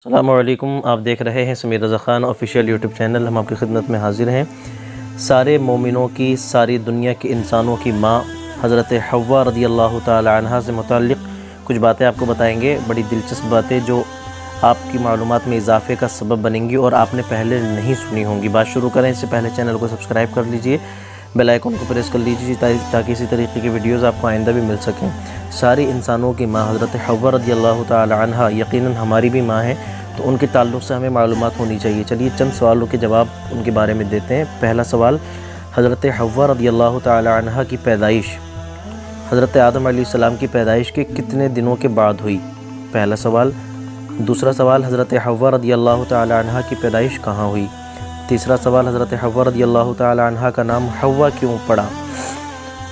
السلام علیکم، آپ دیکھ رہے ہیں Sameer Raza Khan official YouTube channel. ہم آپ کی خدمت میں حاضر ہیں۔ سارے مومنوں کی، ساری دنیا کے انسانوں کی ماں حضرت حوا رضی اللہ تعالی عنہا سے متعلق کچھ باتیں آپ کو بتائیں گے، بڑی دلچسپ باتیں جو آپ کی معلومات میں اضافے کا سبب بنیں گی اور آپ نے پہلے نہیں سنی ہوں گی۔ بات شروع کریں اس سے پہلے چینل کو سبسکرائب کر لیجئے، بیل آئیکن کو پریس کر لیجئے تاکہ اسی طریقے کی ویڈیوز آپ کو آئندہ بھی مل سکیں۔ ساری انسانوں کی ماں حضرت حوا رضی اللہ تعالی عنہا یقیناً ہماری بھی ماں ہے، تو ان کے تعلق سے ہمیں معلومات ہونی چاہیے۔ چلیے چند سوالوں کے جواب ان کے بارے میں دیتے ہیں۔ پہلا سوال، حضرت حوا رضی اللہ تعالی عنہا کی پیدائش حضرت آدم علیہ السلام کی پیدائش کے کتنے دنوں کے بعد ہوئی؟ پہلا سوال۔ دوسرا سوال، حضرت حوا رضی اللہ تعالی عنہا کی پیدائش کہاں ہوئی؟ تیسرا سوال، حضرت حوا رضی اللہ تعالی عنہا کا نام حوا کیوں پڑا؟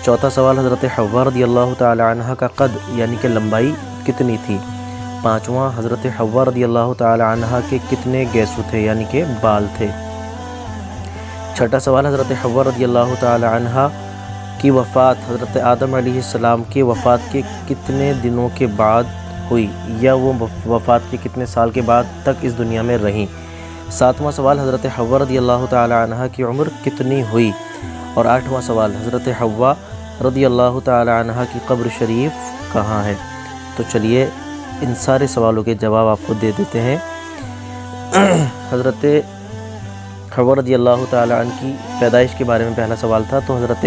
چوتھا سوال، حضرت حوا رضی اللہ تعالی عنہا کا قد یعنی کہ لمبائی کتنی تھی؟ پانچواں، حضرت حوا رضی اللہ تعالی عنہا کے کتنے گیسو تھے یعنی کہ بال تھے؟ چھٹا سوال، حضرت حوا رضی اللہ تعالی عنہا کی وفات حضرت آدم علیہ السلام کی وفات کے کتنے دنوں کے بعد ہوئی، یا وہ وفات کے کتنے سال کے بعد تک اس دنیا میں رہیں؟ ساتواں سوال، حضرت حوا رضی اللہ تعالی عنہا کی عمر کتنی ہوئی؟ اور آٹھواں سوال، حضرت حوا رضی اللہ تعالی عنہا کی قبر شریف کہاں ہے؟ تو چلیے ان سارے سوالوں کے جواب آپ کو دے دیتے ہیں۔ حضرت حوا رضی اللہ تعالی عنہ کی پیدائش کے بارے میں پہلا سوال تھا، تو حضرت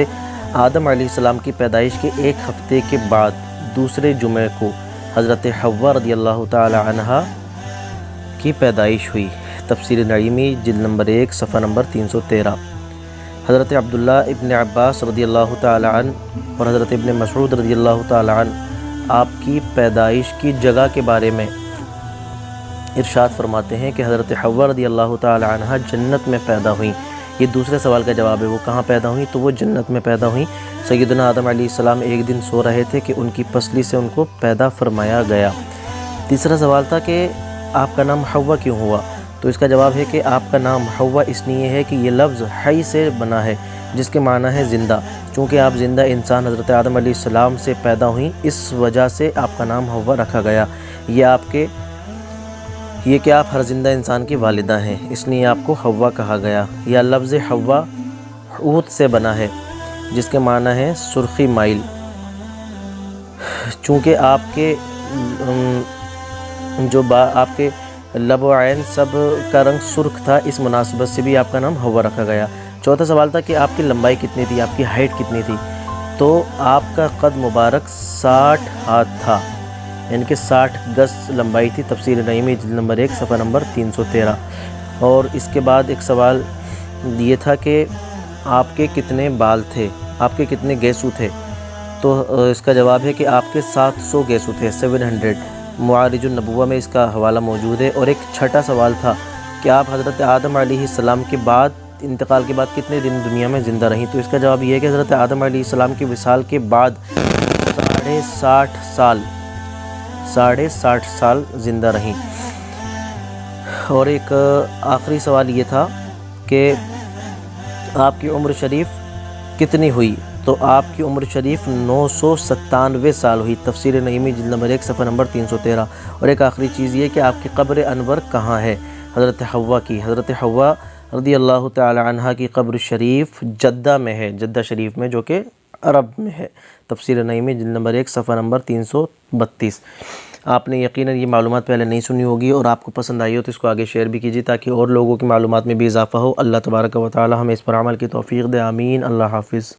آدم علیہ السلام کی پیدائش کے ایک ہفتے کے بعد دوسرے جمعے کو حضرت حوا رضی اللہ تعالی عنہا کی پیدائش ہوئی۔ تفسیر نعیمی جلد نمبر 1 صفحہ نمبر 313۔ حضرت عبداللہ ابن عباس رضی اللہ تعالی عنہ اور حضرت ابن مسعود رضی اللہ تعالی عنہ آپ کی پیدائش کی جگہ کے بارے میں ارشاد فرماتے ہیں کہ حضرت حوا رضی اللہ تعالی عنہا جنت میں پیدا ہوئیں۔ یہ دوسرے سوال کا جواب ہے، وہ کہاں پیدا ہوئیں؟ تو وہ جنت میں پیدا ہوئیں۔ سیدنا آدم علیہ السلام ایک دن سو رہے تھے کہ ان کی پسلی سے ان کو پیدا فرمایا گیا۔ تیسرا سوال تھا کہ آپ کا نام حوا کیوں ہوا؟ تو اس کا جواب ہے کہ آپ کا نام حوا اس لیے ہے کہ یہ لفظ حی سے بنا ہے، جس کے معنی ہے زندہ۔ چونکہ آپ زندہ انسان حضرت آدم علیہ السلام سے پیدا ہوئیں، اس وجہ سے آپ کا نام حوا رکھا گیا۔ یہ کہ آپ ہر زندہ انسان کی والدہ ہیں، اس لیے آپ کو حوا کہا گیا۔ یا لفظ حوا عود سے بنا ہے، جس کے معنی ہے سرخی مائل۔ چونکہ آپ کے آپ کے لب و عین سب کا رنگ سرخ تھا، اس مناسبت سے بھی آپ کا نام حوا رکھا گیا۔ چوتھا سوال تھا کہ آپ کی لمبائی کتنی تھی، آپ کی ہائٹ کتنی تھی؟ تو آپ کا قد مبارک 60 ہاتھ تھا، یعنی کہ 60 گز لمبائی تھی۔ تفسیر نعیمی جلد نمبر 1 صفحہ نمبر 313۔ اور اس کے بعد ایک سوال یہ تھا کہ آپ کے کتنے بال تھے، آپ کے کتنے گیسو تھے؟ تو اس کا جواب ہے کہ آپ کے 700 گیسو تھے، 700۔ معارج النبوہ میں اس کا حوالہ موجود ہے۔ اور ایک چھٹا سوال تھا کہ آپ حضرت آدم علیہ السلام کے بعد انتقال کے بعد کتنے دن دنیا میں زندہ رہیں؟ تو اس کا جواب یہ ہے کہ حضرت آدم علیہ السلام کے وصال کے بعد 60 سال زندہ رہیں۔ اور ایک آخری سوال یہ تھا کہ آپ کی عمر شریف کتنی ہوئی؟ تو آپ کی عمر شریف 997 سال ہوئی۔ تفسیر نعیمی جلد نمبر 1 صفحہ نمبر 313۔ اور ایک آخری چیز یہ کہ آپ کی قبر انور کہاں ہے حضرت حوا کی؟ حضرت حوا رضی اللہ تعالی عنہا کی قبر شریف جدہ میں ہے، جدہ شریف میں، جو کہ عرب میں ہے۔ تفسیر نعیمی جلد نمبر 1 صفحہ نمبر 332۔ آپ نے یقیناً یہ معلومات پہلے نہیں سنی ہوگی، اور آپ کو پسند آئی ہو تو اس کو آگے شیئر بھی کیجیے تاکہ اور لوگوں کی معلومات میں بھی اضافہ ہو۔ اللہ تبارک و تعالی ہمیں اس پر عمل کی توفیق دے، آمین۔ اللہ حافظ۔